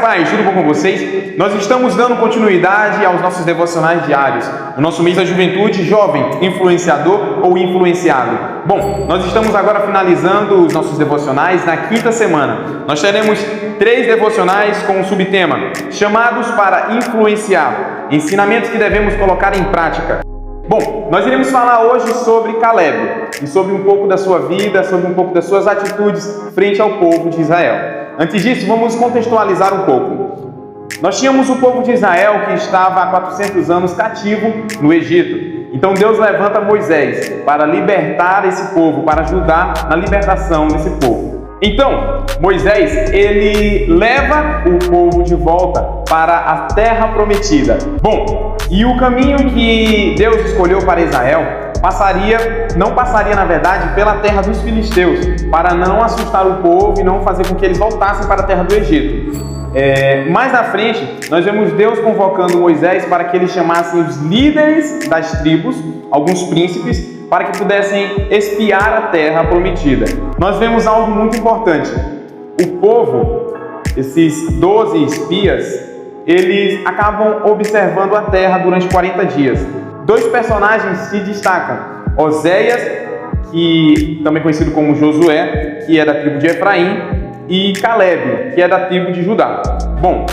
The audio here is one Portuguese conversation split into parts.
paz, tudo bom com vocês? Nós estamos dando continuidade aos nossos devocionais diários, o nosso mês da juventude, jovem, influenciador ou influenciado. Bom, nós estamos agora finalizando os nossos devocionais na quinta semana. Nós teremos 3 devocionais com o subtema chamados para influenciar, ensinamentos que devemos colocar em prática. Bom, nós iremos falar hoje sobre Caleb e sobre um pouco da sua vida, sobre um pouco das suas atitudes frente ao povo de Israel. Antes disso, vamos contextualizar um pouco. Nós tínhamos o povo de Israel que estava há 400 anos cativo no Egito. Então Deus levanta Moisés para libertar esse povo, para ajudar na libertação desse povo. Então, Moisés, ele leva o povo de volta para a terra prometida. Bom, e o caminho que Deus escolheu para Israel não passaria na verdade pela terra dos filisteus, para não assustar o povo e não fazer com que eles voltassem para a terra do Egito. Mais na frente, nós vemos Deus convocando Moisés para que eles chamassem os líderes das tribos, alguns príncipes, para que pudessem espiar a terra prometida. Nós vemos algo muito importante. O povo, esses 12 espias, eles acabam observando a terra durante 40 dias. 2 personagens se destacam: Oséias, que também conhecido como Josué, que é da tribo de Efraim, e Caleb, que é da tribo de Judá. Bom,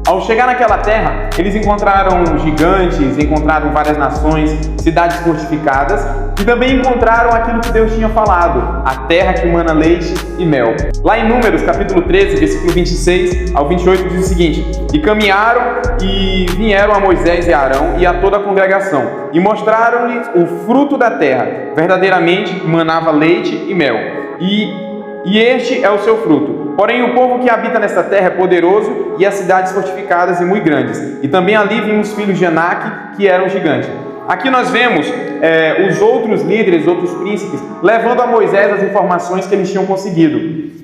ao chegar naquela terra, eles encontraram gigantes, encontraram várias nações, cidades fortificadas e também encontraram aquilo que Deus tinha falado, a terra que mana leite e mel. Lá em Números, capítulo 13, versículo 26 ao 28, diz o seguinte: E caminharam e vieram a Moisés e a Arão e a toda a congregação, e mostraram-lhes o fruto da terra, verdadeiramente manava leite e mel, e este é o seu fruto. Porém, o povo que habita nesta terra é poderoso e as cidades fortificadas e muito grandes. E também ali vimos os filhos de Anak, que eram gigantes. Aqui nós vemos os outros líderes, outros príncipes, levando a Moisés as informações que eles tinham conseguido.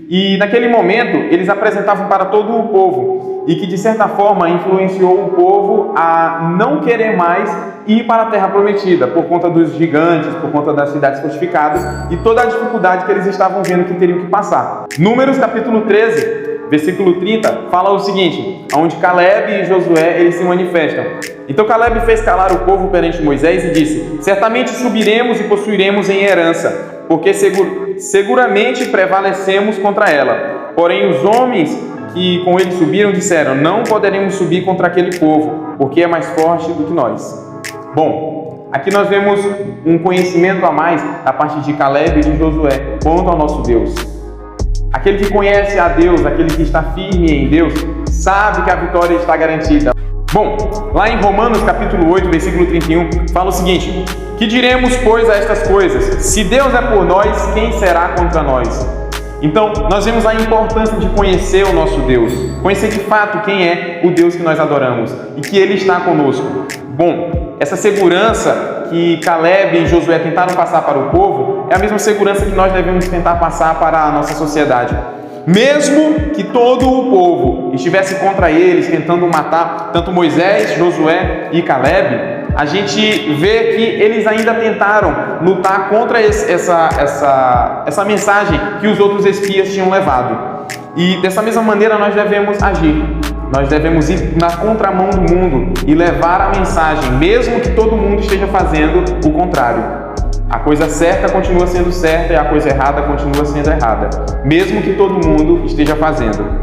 E naquele momento, eles apresentavam para todo o povo, e que de certa forma influenciou o povo a não querer mais ir para a terra prometida, por conta dos gigantes, por conta das cidades fortificadas e toda a dificuldade que eles estavam vendo que teriam que passar. Números capítulo 13, versículo 30, fala o seguinte, onde Caleb e Josué eles se manifestam. Então Caleb fez calar o povo perante Moisés e disse: Certamente subiremos e possuiremos em herança, porque seguramente prevalecemos contra ela. Porém os homens que com ele subiram disseram: Não poderemos subir contra aquele povo, porque é mais forte do que nós. Bom, aqui nós vemos um conhecimento a mais da parte de Caleb e de Josué quanto ao nosso Deus. Aquele que conhece a Deus, aquele que está firme em Deus, sabe que a vitória está garantida. Bom, lá em Romanos capítulo 8, versículo 31, fala o seguinte: Que diremos, pois, a estas coisas? Se Deus é por nós, quem será contra nós? Então, nós vemos a importância de conhecer o nosso Deus, conhecer de fato quem é o Deus que nós adoramos e que Ele está conosco. Bom, essa segurança que Caleb e Josué tentaram passar para o povo é a mesma segurança que nós devemos tentar passar para a nossa sociedade. Mesmo que todo o povo estivesse contra eles, tentando matar tanto Moisés, Josué e Caleb, a gente vê que eles ainda tentaram lutar contra essa mensagem que os outros espias tinham levado. E dessa mesma maneira nós devemos agir. Nós devemos ir na contramão do mundo e levar a mensagem, mesmo que todo mundo esteja fazendo o contrário. A coisa certa continua sendo certa e a coisa errada continua sendo errada, mesmo que todo mundo esteja fazendo.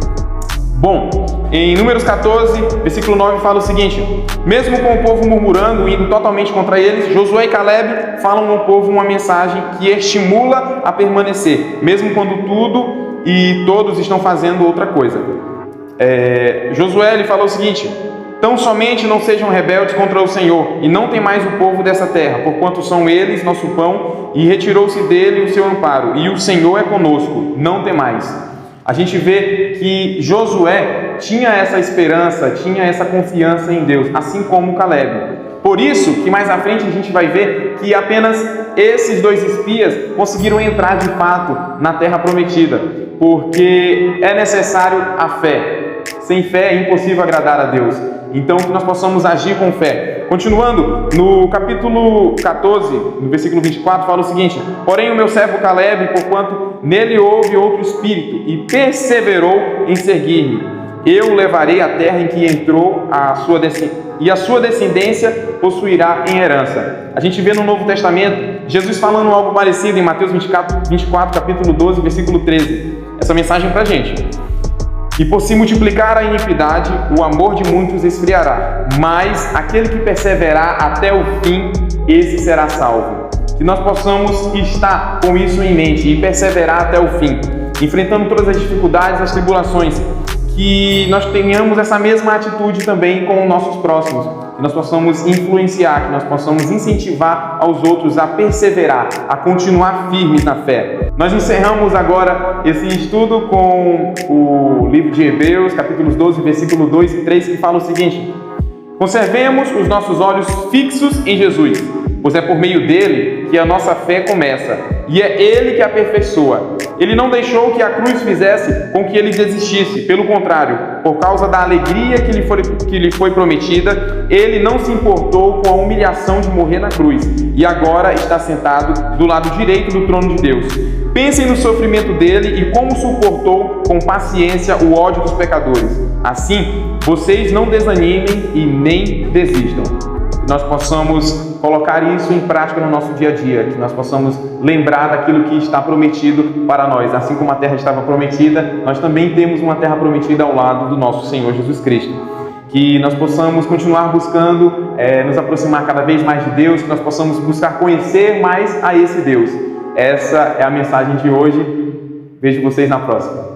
Bom, em Números 14, versículo 9, fala o seguinte: Mesmo com o povo murmurando, indo totalmente contra eles, Josué e Caleb falam ao povo uma mensagem que estimula a permanecer, mesmo quando tudo e todos estão fazendo outra coisa. Josué ele falou o seguinte: Tão somente não sejam rebeldes contra o Senhor, e não tem mais o povo dessa terra, porquanto são eles nosso pão, e retirou-se dele o seu amparo, e o Senhor é conosco, não tem mais. A gente vê que Josué tinha essa esperança, tinha essa confiança em Deus, assim como Caleb. Por isso que mais à frente a gente vai ver que apenas esses 2 espias conseguiram entrar de fato na terra prometida, porque é necessário a fé. Sem fé é impossível agradar a Deus. Então que nós possamos agir com fé. Continuando, no capítulo 14, no versículo 24, fala o seguinte: Porém o meu servo Caleb, porquanto nele houve outro espírito, e perseverou em seguir-me, Eu levarei a terra em que entrou e a sua descendência possuirá em herança. A gente vê no Novo Testamento Jesus falando algo parecido em Mateus 24, capítulo 12, versículo 13. Essa mensagem para a gente. E por se multiplicar a iniquidade, o amor de muitos esfriará, mas aquele que perseverar até o fim, esse será salvo. Que nós possamos estar com isso em mente e perseverar até o fim, enfrentando todas as dificuldades, as tribulações, que nós tenhamos essa mesma atitude também com os nossos próximos, que nós possamos influenciar, que nós possamos incentivar aos outros a perseverar, a continuar firmes na fé. Nós encerramos agora esse estudo com o livro de Hebreus, capítulos 12, versículo 2 e 3, que fala o seguinte: conservemos os nossos olhos fixos em Jesus, pois é por meio dele que a nossa fé começa, e é ele que a aperfeiçoa. Ele não deixou que a cruz fizesse com que ele desistisse, pelo contrário, por causa da alegria que lhe foi prometida, ele não se importou com a humilhação de morrer na cruz, e agora está sentado do lado direito do trono de Deus. Pensem no sofrimento dele e como suportou com paciência o ódio dos pecadores. Assim, vocês não desanimem e nem desistam. Que nós possamos colocar isso em prática no nosso dia a dia, que nós possamos lembrar daquilo que está prometido para nós. Assim como a terra estava prometida, nós também temos uma terra prometida ao lado do nosso Senhor Jesus Cristo. Que nós possamos continuar buscando nos aproximar cada vez mais de Deus, que nós possamos buscar conhecer mais a esse Deus. Essa é a mensagem de hoje. Vejo vocês na próxima.